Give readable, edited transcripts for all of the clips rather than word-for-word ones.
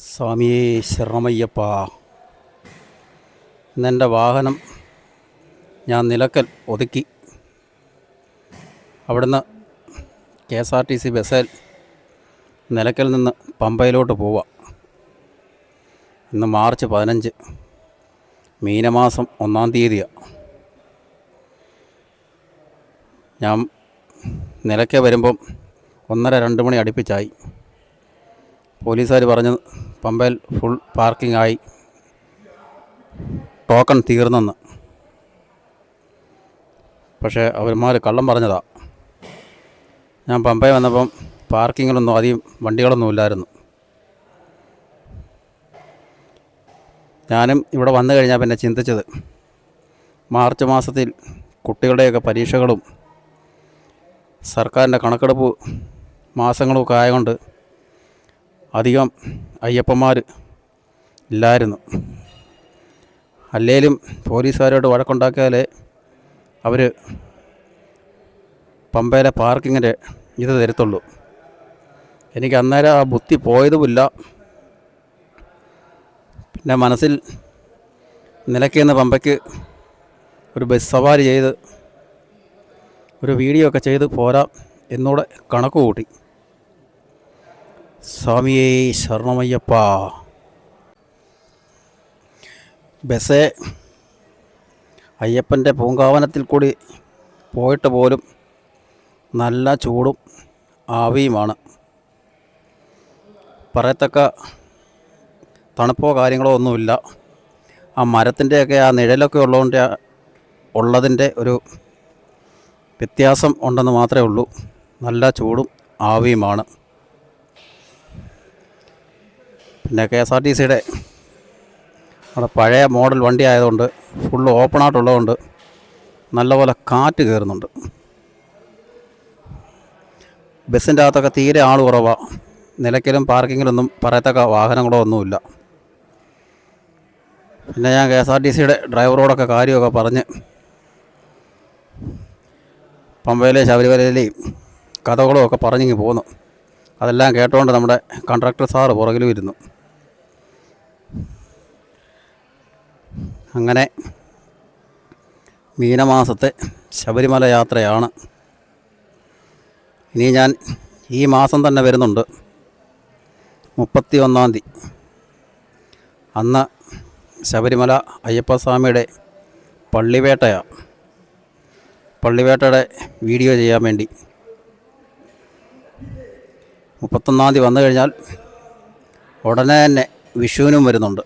സ്വാമിയേ ശരണമയ്യപ്പ. ഇന്നെൻ്റെ വാഹനം ഞാൻ നിലക്കൽ ഒതുക്കി. അവിടുന്ന് KSRTC ബസ്സിൽ നിലക്കൽ നിന്ന് പമ്പയിലോട്ട് പോവുക. ഇന്ന് മാർച്ച് 15 മീനമാസം 1-ാം തീയതിയാണ്. ഞാൻ നിലയ്ക്ക് വരുമ്പം 1:30-2 മണി അടുപ്പിച്ചായി. പോലീസുകാർ പറഞ്ഞു പമ്പയിൽ ഫുൾ പാർക്കിംഗ് ആയി, ടോക്കൺ തീർന്നെന്ന്. പക്ഷേ അവന്മാർ കള്ളം പറഞ്ഞതാ. ഞാൻ പമ്പയിൽ വന്നപ്പം പാർക്കിങ്ങിലൊന്നും അധികം വണ്ടികളൊന്നും ഇല്ലായിരുന്നു. ഞാനും ഇവിടെ വന്നു കഴിഞ്ഞാൽ പിന്നെ ചിന്തിച്ചത്, മാർച്ച് മാസത്തിൽ കുട്ടികളുടെയൊക്കെ പരീക്ഷകളും സർക്കാരിൻ്റെ കണക്കെടുപ്പ് മാസങ്ങളൊക്കെ ആയതുകൊണ്ട് അധികം അയ്യപ്പന്മാർ ഇല്ലായിരുന്നു. അല്ലേലും പോലീസുകാരോട് വഴക്കുണ്ടാക്കിയാലേ അവർ പമ്പയിലെ പാർക്കിങ്ങിൻ്റെ ഇത് തരത്തുള്ളൂ. എനിക്ക് അന്നേരം ആ ബുദ്ധി പോയതുമില്ല. പിന്നെ മനസ്സിൽ നിലയ്ക്കുന്ന പമ്പയ്ക്ക് ഒരു ബസ് സവാരി ചെയ്ത് ഒരു വീഡിയോ ഒക്കെ ചെയ്ത് പോരാം എന്നൂടെ കണക്ക് കൂട്ടി. സ്വാമിയേ ശരണമയ്യപ്പ. ബസ് അയ്യപ്പൻ്റെ പൂങ്കാവനത്തിൽ കൂടി പോയിട്ട് പോലും നല്ല ചൂടും ആവിയുമാണ്. പറയത്തക്ക തണുപ്പോ കാര്യങ്ങളോ ഒന്നുമില്ല. ആ മരത്തിൻ്റെയൊക്കെ ആ നിഴലൊക്കെ ഉള്ളതിൻ്റെ ഒരു വ്യത്യാസം ഉണ്ടെന്ന് മാത്രമേ ഉള്ളൂ. നല്ല ചൂടും ആവിയുമാണ്. പിന്നെ KSRTCയുടെ അവിടെ പഴയ മോഡൽ വണ്ടി ആയതുകൊണ്ട് ഫുള്ള് ഓപ്പണായിട്ടുള്ളതുകൊണ്ട് നല്ലപോലെ കാറ്റ് കയറുന്നുണ്ട്. ബസ്സിൻ്റെ അകത്തൊക്കെ തീരെ ആൾ കുറവാണ്. നിലയ്ക്കലും പാർക്കിങ്ങിലൊന്നും പറയത്തക്ക വാഹനങ്ങളോ ഒന്നുമില്ല. പിന്നെ ഞാൻ KSRTCയുടെ ഡ്രൈവറോടൊക്കെ കാര്യമൊക്കെ പറഞ്ഞ് പമ്പയിലെ ശബരിമലയിലെയും കഥകളും ഒക്കെ പറഞ്ഞിങ്ങ് പോന്നു. അതെല്ലാം കേട്ടുകൊണ്ട് നമ്മുടെ കൺട്രാക്ടർ സാറ് പുറകിലും ഇരുന്നു. അങ്ങനെ മീനമാസത്തെ ശബരിമല യാത്രയാണ്. ഇനി ഞാൻ ഈ മാസം തന്നെ വരുന്നുണ്ട്, 31-ാം തീയതി. അന്ന് ശബരിമല അയ്യപ്പസ്വാമിയുടെ പള്ളിവേട്ടയാണ്. പള്ളിവേട്ടയുടെ വീഡിയോ ചെയ്യാൻ വേണ്ടി 31-ാം തീയതി വന്നു കഴിഞ്ഞാൽ ഉടനെ തന്നെ വിഷുവിനും വരുന്നുണ്ട്.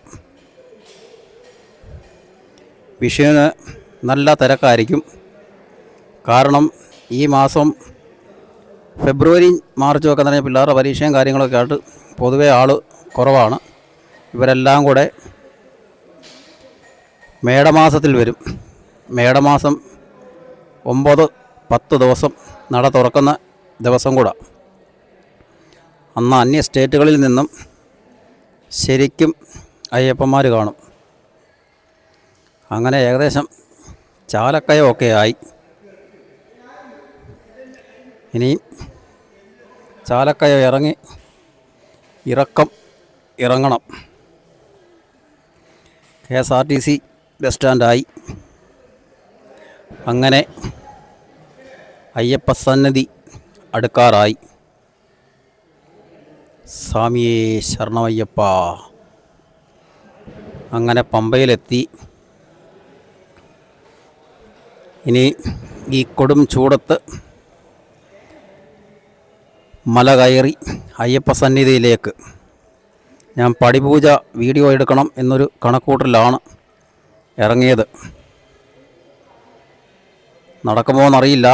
വിഷുവിന് നല്ല തിരക്കായിരിക്കും. കാരണം ഈ മാസം ഫെബ്രുവരി മാർച്ചും ഒക്കെ തന്നെ പിള്ളേരുടെ പരീക്ഷയും കാര്യങ്ങളൊക്കെ ആയിട്ട് പൊതുവേ ആൾ കുറവാണ്. ഇവരെല്ലാം കൂടെ മേടമാസത്തിൽ വരും. മേടമാസം 9-10 ദിവസം നട തുറക്കുന്ന ദിവസം കൂടെ. അന്ന് അന്യ സ്റ്റേറ്റുകളിൽ നിന്നും ശരിക്കും അയ്യപ്പന്മാർ കാണും. അങ്ങനെ ഏകദേശം ചാലക്കയമൊക്കെ ആയി. ഇനി ചാലക്കയം ഇറങ്ങി ഇറങ്ങണം. KSRTC ബസ് സ്റ്റാൻഡായി. അങ്ങനെ അയ്യപ്പസന്നിധി അടുക്കാറായി. സ്വാമിയേ ശരണമയ്യപ്പ. അങ്ങനെ പമ്പയിലെത്തി. ഇനി ഈ കൊടും ചൂടത്ത് മല കയറി അയ്യപ്പസന്നിധിയിലേക്ക് ഞാൻ പടിപൂജ വീഡിയോ എടുക്കണം എന്നൊരു കണക്കൂട്ടലിലാണ് ഇറങ്ങിയത്. നടക്കുമോ എന്നറിയില്ല.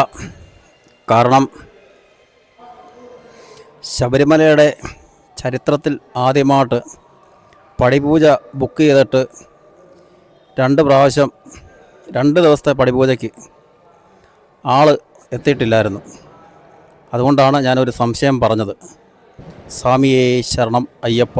കാരണം ശബരിമലയുടെ ചരിത്രത്തിൽ ആദ്യമായിട്ട് പടിപൂജ ബുക്ക് ചെയ്തിട്ട് 2 പ്രാവശ്യം 2 ദിവസത്തെ പടിപൂജയ്ക്ക് ആൾ എത്തിയിട്ടില്ലായിരുന്നു. അതുകൊണ്ടാണ് ഞാനൊരു സംശയം പറഞ്ഞത്. സ്വാമിയേ ശരണം അയ്യപ്പ.